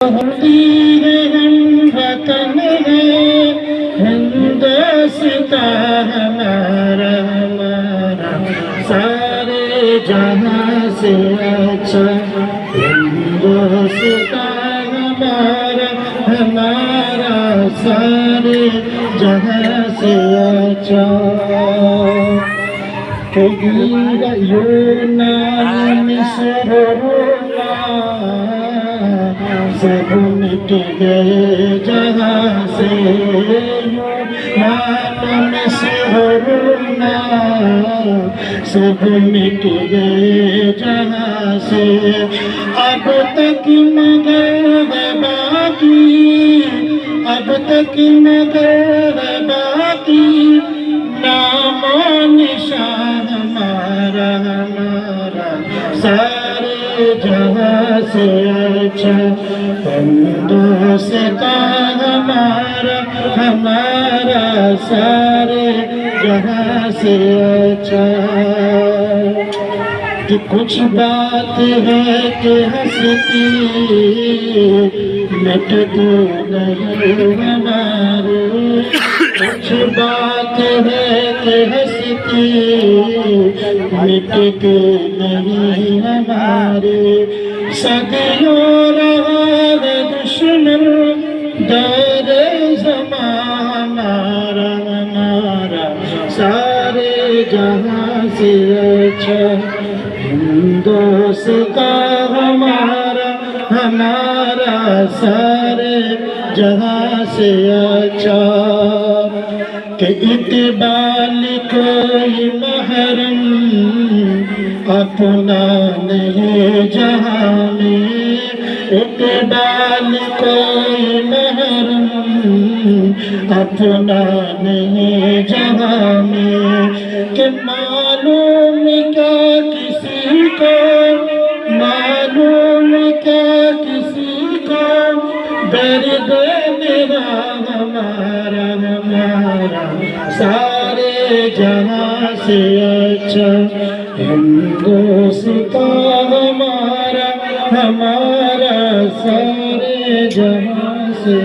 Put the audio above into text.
تیر ہم وطن ہے ہندوستان ہمارا ہمارا سارے جہاں سے اچھا ہندوستان ہمارا ہمارا سارے جہاں سے اچھا کبیر یونان مصر سب مٹ گئے جہاں سے یونان مصر سب مٹ گئے جہاں سے اب تک مگر باقی اب تک مگر باقی نام و نشان ہمارا ہمارا سارے جہاں سے اچھا ہندوستان ہمارا ہمارا سارے جہاں سے اچھا کہ کچھ بات ہے کہ ہستی مٹتی نہیں ہماری کچھ بات ہے کہ ہستی مٹتی نہیں ہماری صدیوں رہا ہے دشمن دور زمان ہمارا ہمارا سارے جہاں سے اچھا ہندوستان ہمارا ہمارا سارے جہاں سے اچھا کہ اقبال کوئی محرم اپنا نہیں جہاں میں اقبال کوئی محرم اپنا نہیں جہاں میں کہ معلوم کیا کسی کو معلوم کیا کسی کو درد میرا ہمارا ہمارا سارے جہاں سے اچھا ہندوستان ہمارا ہمارا سارے جہاں سے